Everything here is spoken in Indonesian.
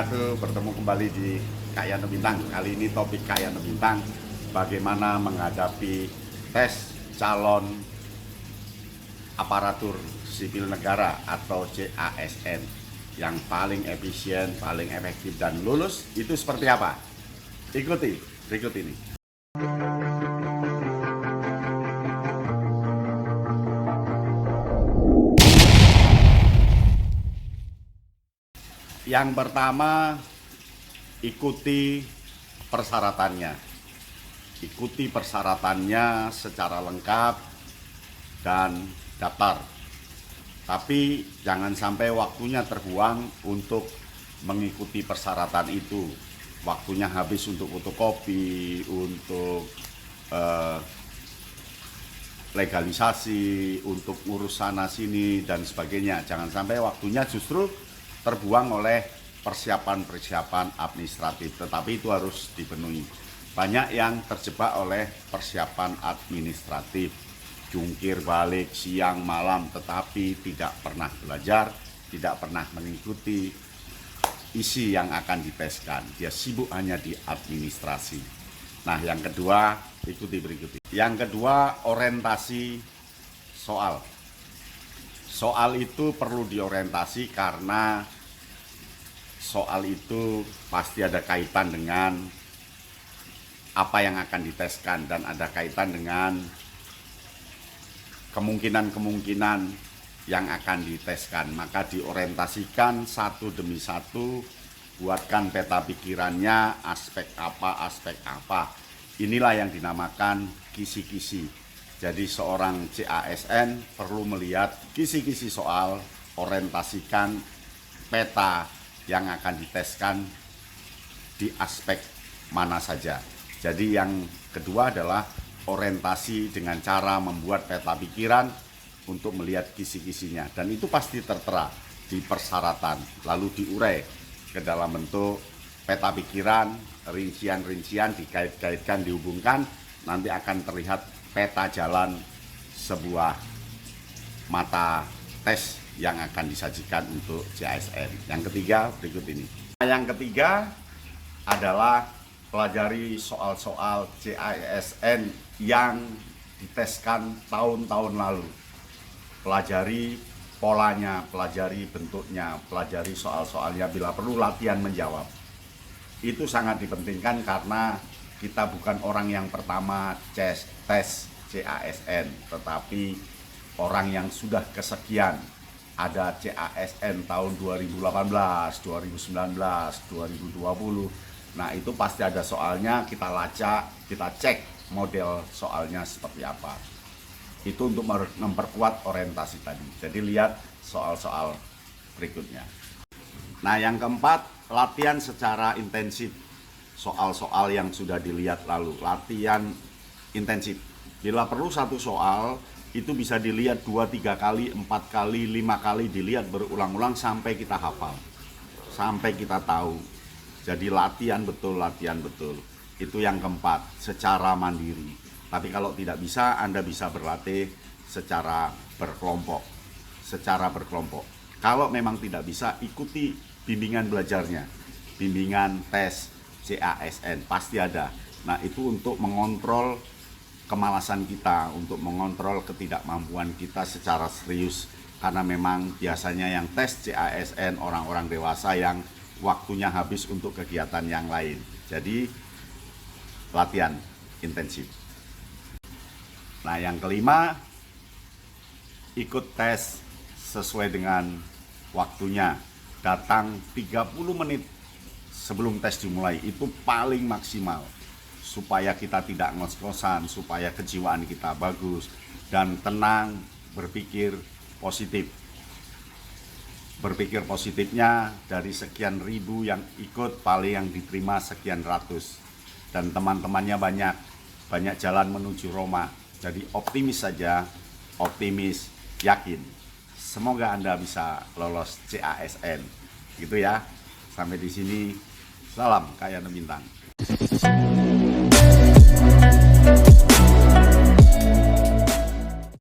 wabarakatuh. Bertemu kembali di Kak Yano Bintang. Kali ini topik Kak Yano Bintang, bagaimana menghadapi tes calon aparatur sipil negara atau CASN yang paling efisien, paling efektif dan lulus itu seperti apa? Ikuti berikut ini. Yang pertama, ikuti persyaratannya. Ikuti persyaratannya secara lengkap dan daftar. Tapi jangan sampai waktunya terbuang untuk mengikuti persyaratan itu. Waktunya habis untuk fotokopi, untuk legalisasi, untuk ngurus sana sini dan sebagainya. Jangan sampai waktunya justru terbuang oleh persiapan-persiapan administratif, tetapi itu harus dipenuhi. Banyak yang terjebak oleh persiapan administratif, jungkir balik siang malam, tetapi tidak pernah belajar, tidak pernah mengikuti isi yang akan diteskan. Dia sibuk hanya di administrasi. Nah, yang kedua, ikuti berikut ini. Yang kedua, orientasi soal. Soal itu perlu diorientasi karena soal itu pasti ada kaitan dengan apa yang akan diteskan dan ada kaitan dengan kemungkinan-kemungkinan yang akan diteskan. Maka diorientasikan satu demi satu, buatkan peta pikirannya, aspek apa. Inilah yang dinamakan kisi-kisi. Jadi seorang CASN perlu melihat kisi-kisi soal, orientasikan peta yang akan diteskan di aspek mana saja. Jadi yang kedua adalah orientasi dengan cara membuat peta pikiran untuk melihat kisi-kisinya. Dan itu pasti tertera di persyaratan, lalu diurai ke dalam bentuk peta pikiran, rincian-rincian, dikait-kaitkan, dihubungkan, nanti akan terlihat peta jalan sebuah mata tes yang akan disajikan untuk CASN. Yang ketiga berikut ini. Yang ketiga adalah pelajari soal-soal CASN yang diteskan tahun-tahun lalu. Pelajari polanya, pelajari bentuknya, pelajari soal-soalnya, bila perlu latihan menjawab. Itu sangat dipentingkan karena kita bukan orang yang pertama tes CASN, tetapi orang yang sudah kesekian. Ada CASN tahun 2018, 2019, 2020. Nah, itu pasti ada soalnya, kita lacak, kita cek model soalnya seperti apa. Itu untuk memperkuat orientasi tadi. Jadi lihat soal-soal berikutnya. Nah, yang keempat, latihan secara intensif. Soal-soal yang sudah dilihat lalu, latihan intensif. Bila perlu satu soal itu bisa dilihat 2-3 kali, 4 kali, 5 kali, dilihat berulang-ulang sampai kita hafal, sampai kita tahu. Jadi latihan betul. Itu yang keempat, secara mandiri. Tapi kalau tidak bisa, Anda bisa berlatih secara berkelompok. Kalau memang tidak bisa, ikuti bimbingan belajarnya, bimbingan tes CASN pasti ada. Nah, itu untuk mengontrol kemalasan kita, untuk mengontrol ketidakmampuan kita secara serius. Karena memang biasanya yang tes CASN orang-orang dewasa yang waktunya habis untuk kegiatan yang lain. Jadi latihan intensif. Nah, yang kelima, ikut tes sesuai dengan waktunya. Datang 30 menit sebelum tes dimulai, itu paling maksimal supaya kita tidak ngos-ngosan, supaya kejiwaan kita bagus dan tenang, berpikir positif. Berpikir positifnya, dari sekian ribu yang ikut paling yang diterima sekian ratus, dan teman-temannya banyak jalan menuju Roma. Jadi optimis saja, optimis, yakin. Semoga Anda bisa lolos CASN. Gitu ya. Sampai di sini. Salam Kak Yano Bintang.